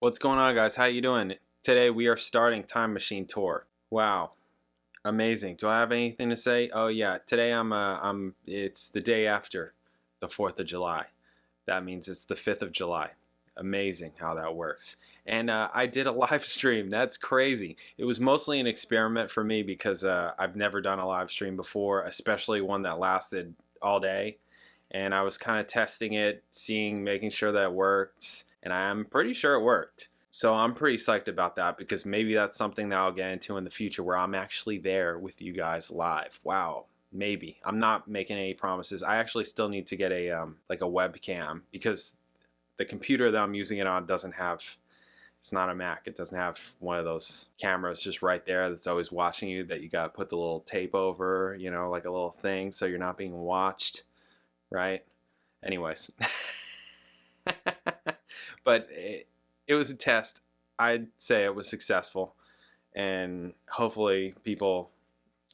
What's going on, guys? How you doing? Today we are starting Time Machine Tour. Wow, amazing. Do I have anything to say? Oh yeah, today it's the day after the 4th of July. That means it's the 5th of July. Amazing how that works. And I did a live stream. That's crazy. It was mostly an experiment for me because I've never done a live stream before, especially one that lasted all day. And I was kind of testing it, making sure that it works. And I'm pretty sure it worked. So I'm pretty psyched about that because maybe that's something that I'll get into in the future where I'm actually there with you guys live. Wow, maybe. I'm not making any promises. I actually still need to get a like a webcam because the computer that I'm using it on doesn't have, it's not a Mac. It doesn't have one of those cameras just right there that's always watching you that you got to put the little tape over, you know, like a little thing so you're not being watched, right? Anyways. But it was a test. I'd say it was successful. And hopefully people,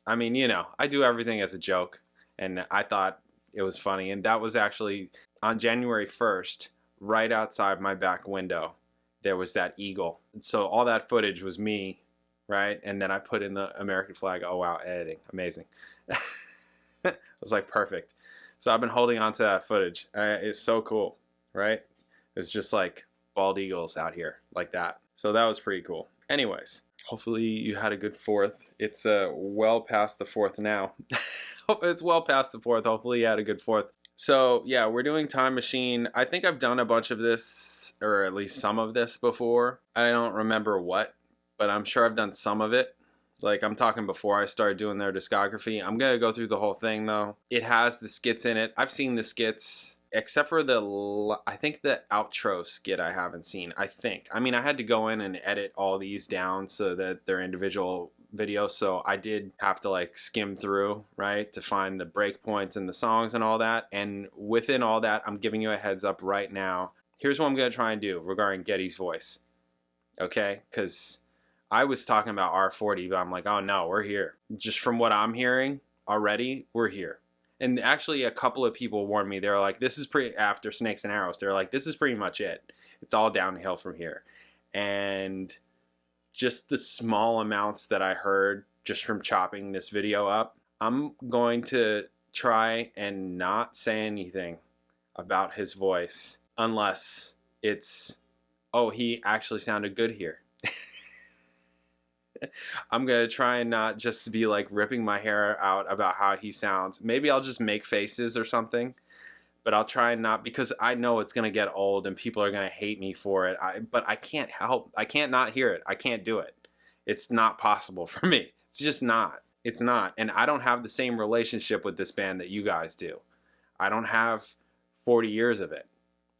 I mean, you know, I do everything as a joke. And I thought it was funny. And that was actually on January 1st, right outside my back window, there was that eagle. So all that footage was me, right? And then I put in the American flag. Oh, wow, editing. Amazing. It was like perfect. So I've been holding on to that footage. It's so cool, right? It's just like bald eagles out here like that. So that was pretty cool. Anyways, hopefully you had a good 4th. It's well past the 4th now. It's well past the 4th. Hopefully you had a good 4th. So yeah, we're doing Time Machine. I think I've done a bunch of this, or at least some of this before. I don't remember what, but I'm sure I've done some of it. Like, I'm talking before I started doing their discography. I'm going to go through the whole thing, though. It has the skits in it. I've seen the skits, except for I think the outro skit I haven't seen, I think. I mean, I had to go in and edit all these down so that they're individual videos, so I did have to, like, skim through, right, to find the breakpoints and the songs and all that. And within all that, I'm giving you a heads up right now. Here's what I'm going to try and do regarding Geddy's voice, okay? Because I was talking about R40, but I'm like, oh no, we're here. Just from what I'm hearing already, we're here. And actually a couple of people warned me. They were like, this is pretty, after Snakes and Arrows, they're like, this is pretty much it. It's all downhill from here. And just the small amounts that I heard just from chopping this video up, I'm going to try and not say anything about his voice unless it's, oh, he actually sounded good here. I'm going to try and not just be like ripping my hair out about how he sounds. Maybe I'll just make faces or something, but I'll try and not, because I know it's going to get old and people are going to hate me for it. But I can't help. I can't not hear it. I can't do it. It's not possible for me. It's just not. It's not. And I don't have the same relationship with this band that you guys do. I don't have 40 years of it.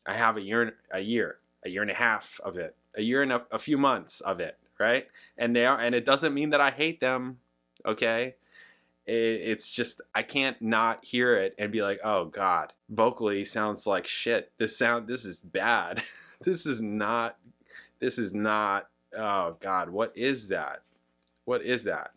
I have a year and a half of it, a year and a few months of it. Right? And it doesn't mean that I hate them, okay? It's just, I can't not hear it and be like, oh God, vocally sounds like shit. This is bad. This is not, oh God, what is that? What is that?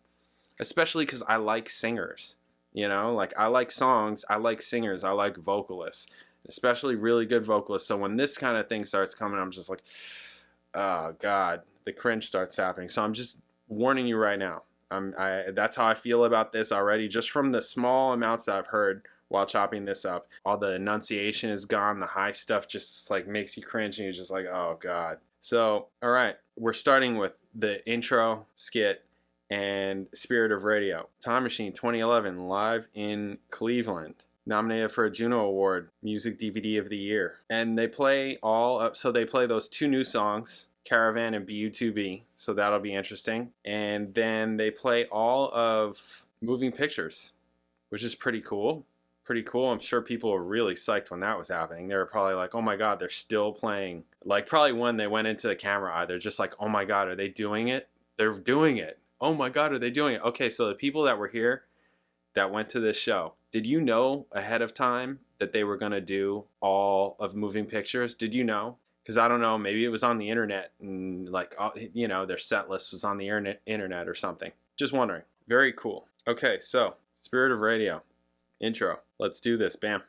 Especially because I like singers, you know? Like, I like songs, I like singers, I like vocalists, especially really good vocalists. So when this kind of thing starts coming, I'm just like, oh God, the cringe starts happening. So I'm just warning you right now. That's how I feel about this already, just from the small amounts that I've heard while chopping this up. All the enunciation is gone. The high stuff just like makes you cringe and you're just like, oh God. So, all right, we're starting with the intro, skit, and Spirit of Radio. Time Machine 2011, live in Cleveland. Nominated for a Juno Award, Music DVD of the Year. And they play so they play those 2 new songs, Caravan and BU2B, so that'll be interesting. And then they play all of Moving Pictures, which is pretty cool. Pretty cool. I'm sure people were really psyched when that was happening. They were probably like, oh my God, they're still playing. Like, probably when they went into the camera eye, they're just like, oh my God, are they doing it? They're doing it. Oh my God, are they doing it? Okay, so the people that were here that went to this show, did you know ahead of time that they were going to do all of Moving Pictures? Did you know? Because I don't know, maybe it was on the internet and like, you know, their set list was on the internet or something. Just wondering. Very cool. Okay, so Spirit of Radio, intro. Let's do this. Bam.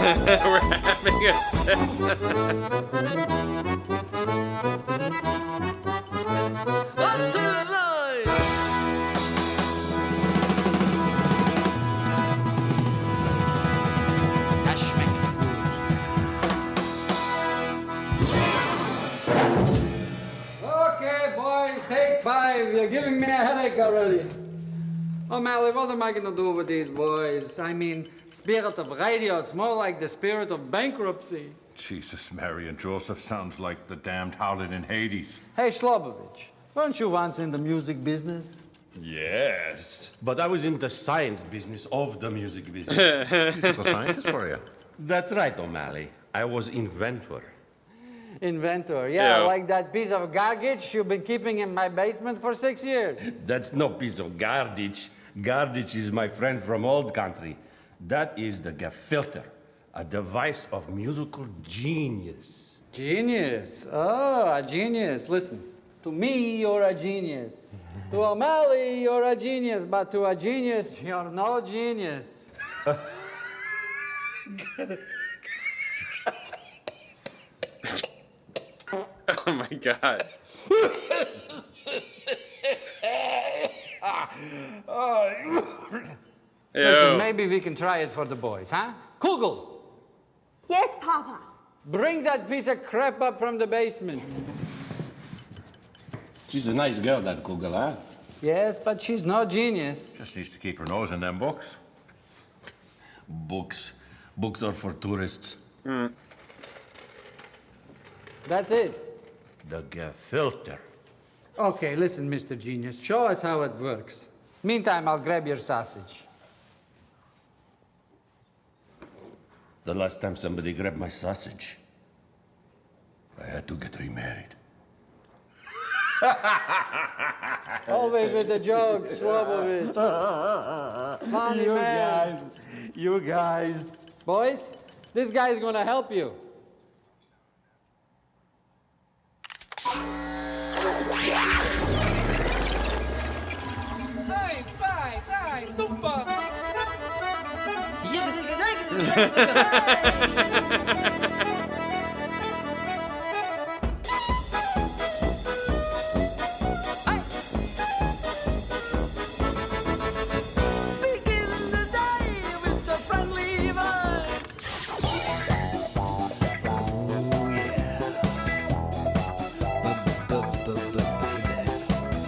We're having a set. Up to the side. Das schmeckt gut. Okay, boys, take 5. You're giving me a headache already. Oh, Mally, what am I gonna do with these boys? I mean, spirit of radio, it's more like the spirit of bankruptcy. Jesus, Mary and Joseph sounds like the damned harlot in Hades. Hey, Slobovich, weren't you once in the music business? Yes, but I was in the science business of the music business. Musical scientist for you. That's right, O'Malley. I was inventor. Inventor, yeah, Yeah. like that piece of garbage you've been keeping in my basement for 6 years. That's no piece of garbage. Garbage is my friend from old country. That is the gefilte, a device of musical genius. Genius. Oh, a genius. Listen, to me, you're a genius. To O'Malley, you're a genius, but to a genius, you're no genius. Oh my God. Listen, Ew. maybe we can try it for the boys, huh? Kugel, Yes, Papa. bring that piece of crap up from the basement. She's a nice girl, that Kugel, huh? Yes, but she's no genius. Just needs to keep her nose in them books. Books. Books are for tourists. That's it. The gefilte. Okay, listen, Mr. Genius, show us how it works. Meantime, I'll grab your sausage. The last time somebody grabbed my sausage, I had to get remarried. Always with the jokes, Slobovich. Funny man. You guys. Boys, this guy's gonna help you. Begin the day with a friendly vibe.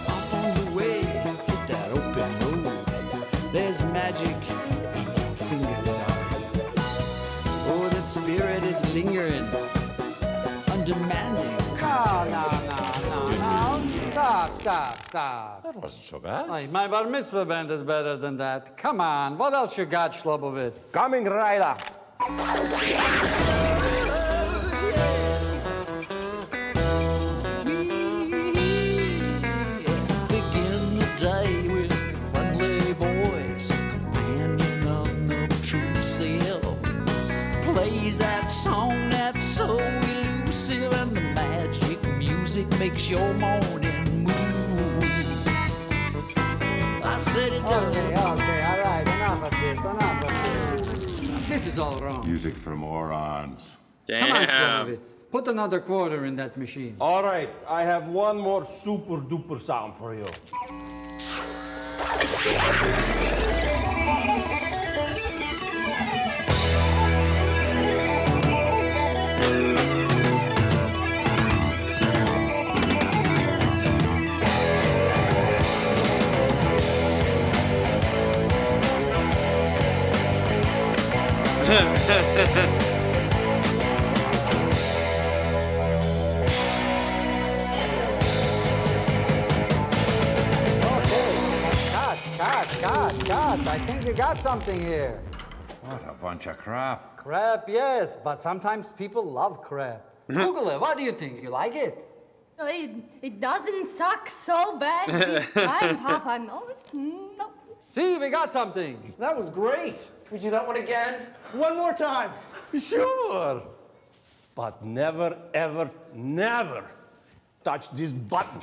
Off on the way, hit that open road. There's magic in your fingers, darling. Oh, that spirit is lingering, undemanding. No. Stop. That wasn't so bad. Hey, my bar mitzvah band is better than that. Come on, what else you got, Slobovitz? Coming right up. Begin the day with a friendly voice, companion unobtrusive self. Plays that song that's so elusive, and the magic music makes your morning move. I said it does. Okay, all right, enough of this. This is all wrong. Music for morons. Come on, Damn. Slobovitz. Put another quarter in that machine. All right, I have one more super duper sound for you. Cut. I think you got something here. What a bunch of crap. Crap, yes, but sometimes people love crap. Google it. What do you think? You like it? Oh, it doesn't suck so bad this time, Papa. No. See, we got something. That was great. We do that one again? One more time. Sure. But never, ever, never touch this button.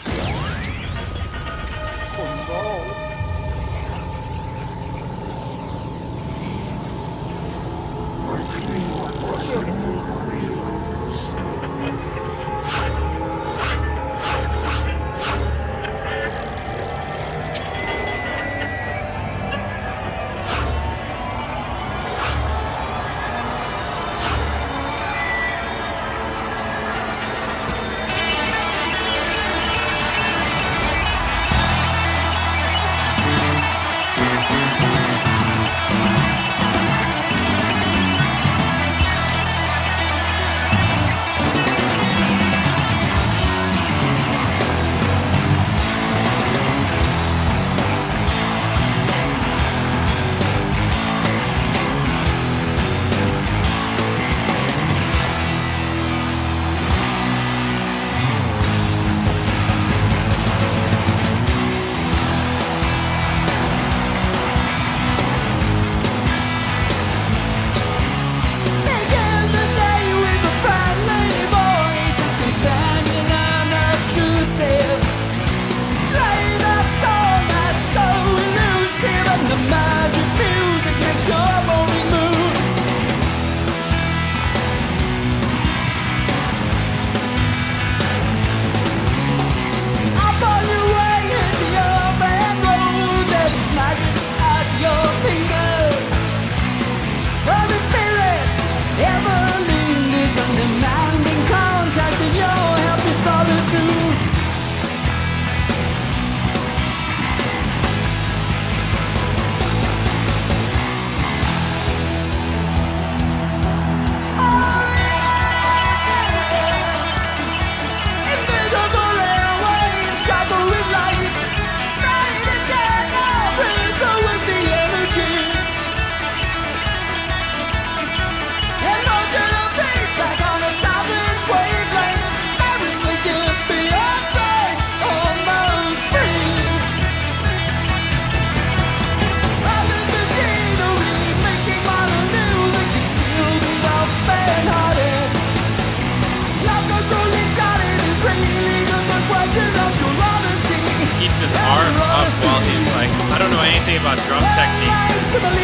About drum technique,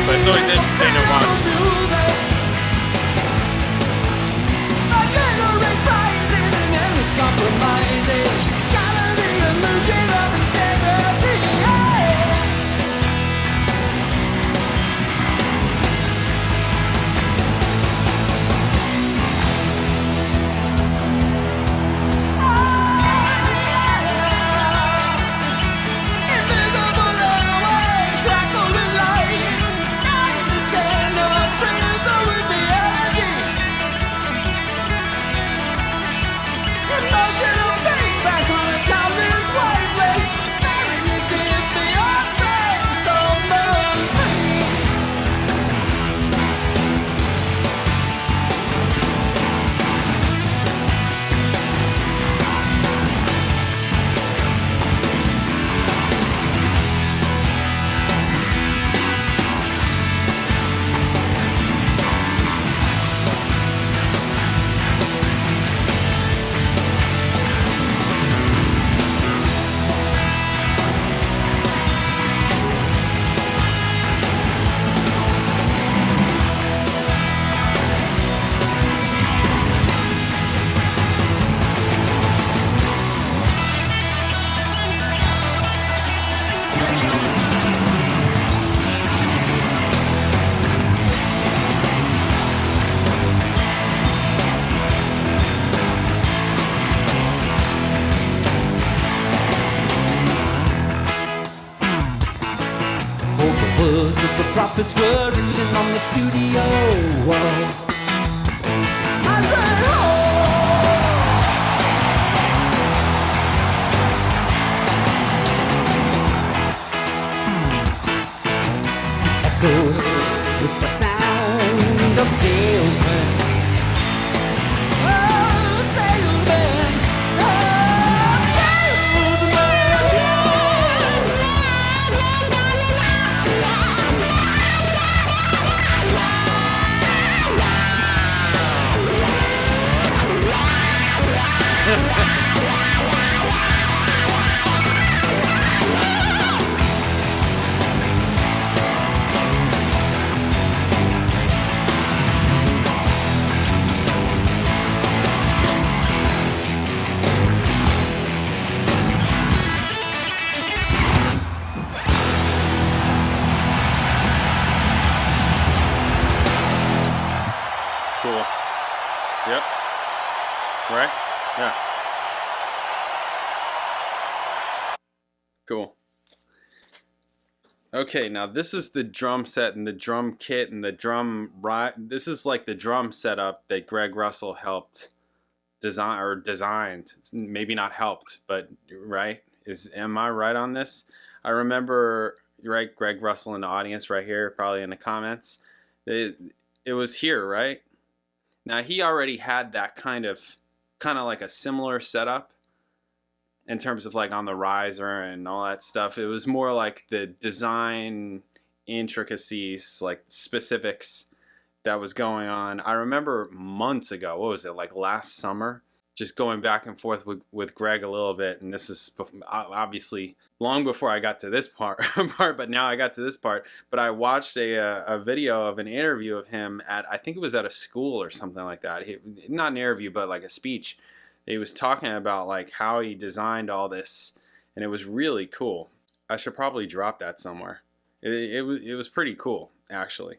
but it's always interesting to watch. Was if the prophets were written on the studio wall. I said, oh. Echoes with the sound of salesmen. Oh, salesmen. Oh, salesmen. cool. Yep. Right? Yeah. Cool. Okay, now this is the drum set and the drum kit and the drum this is like the drum setup that Gregg Russell helped designed. Maybe not helped, but right? Am I right on this? I remember, right, Gregg Russell in the audience right here, probably in the comments. It was here, right? Now he already had that kind of like a similar setup in terms of like on the riser and all that stuff. It was more like the design intricacies, like specifics that was going on. I remember months ago, what was it, like last summer, just going back and forth with Gregg a little bit. And this is obviously long before I got to this part, but now I got to this part. But I watched a video of an interview of him at, I think it was at a school or something like that. Not an interview, but like a speech. He was talking about like how he designed all this, and it was really cool. I should probably drop that somewhere. It was pretty cool, actually.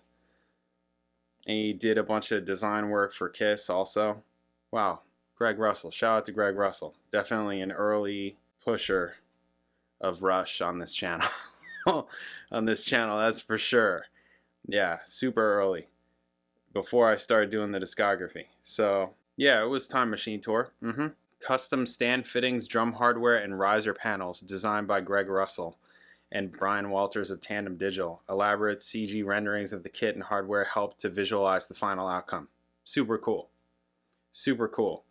And he did a bunch of design work for Kiss also. Wow. Gregg Russell. Shout out to Gregg Russell. Definitely an early pusher of Rush on this channel. On this channel, that's for sure. Yeah, super early. Before I started doing the discography. So, yeah, it was Time Machine Tour. Custom stand fittings, drum hardware, and riser panels designed by Gregg Russell and Brian Walters of Tandem Digital. Elaborate CG renderings of the kit and hardware helped to visualize the final outcome. Super cool. Super cool.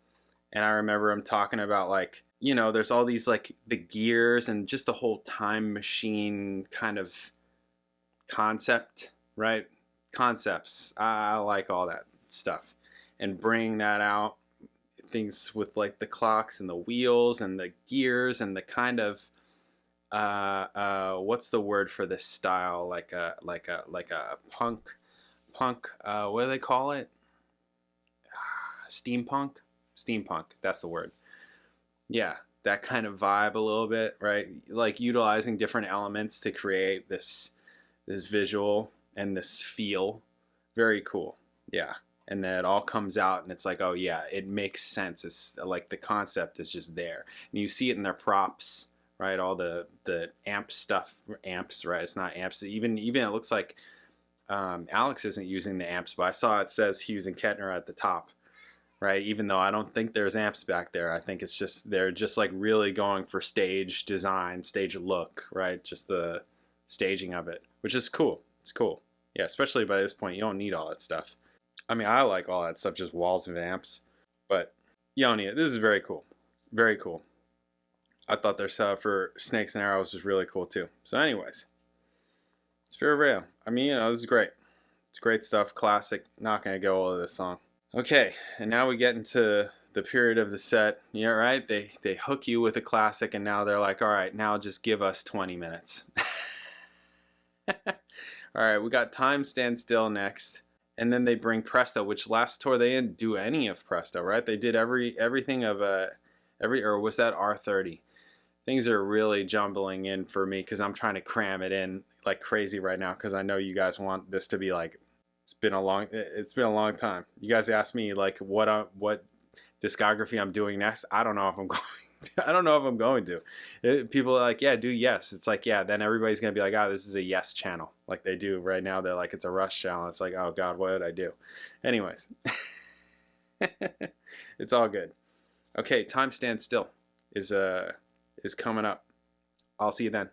And I remember him talking about, like, you know, there's all these, like, the gears and just the whole time machine kind of concept, right? Concepts. I like all that stuff. And bringing that out, things with, like, the clocks and the wheels and the gears and the kind of, what's the word for this style? Like a punk, what do they call it? Steampunk? Steampunk, that's the word. Yeah, that kind of vibe a little bit, right? Like utilizing different elements to create this visual and this feel. Very cool. Yeah. And then it all comes out and it's like, oh yeah, it makes sense. It's like the concept is just there. And you see it in their props, right? All the amp stuff, amps, right? It's not amps. Even it looks like Alex isn't using the amps, but I saw it says Hughes and Kettner at the top. Right, even though I don't think there's amps back there. I think it's just, they're just like really going for stage design, stage look, right? Just the staging of it, which is cool. It's cool. Yeah, especially by this point, you don't need all that stuff. I mean, I like all that stuff, just walls of amps. But, you don't need it. This is very cool. Very cool. I thought their setup for Snakes and Arrows was really cool too. So anyways, it's very real. I mean, you know, this is great. It's great stuff. Classic. Not going to go over this song. Okay, and now we get into the period of the set. Yeah, right? They hook you with a classic, and now they're like, all right, now just give us 20 minutes. All right, we got Time Stand Still next, and then they bring Presto, which last tour they didn't do any of Presto, right? They did everything of or was that R30? Things are really jumbling in for me because I'm trying to cram it in like crazy right now because I know you guys want this to be like, it's been a long time. You guys asked me like what discography I'm doing next. I don't know if I'm going to. I don't know if I'm going to. People are like, yeah, do Yes. It's like, yeah, then everybody's going to be like, oh, this is a Yes channel. Like they do right now. They're like, it's a Rush channel. It's like, oh God, what did I do? Anyways. It's all good. Okay, Time Stand Still is coming up. I'll see you then.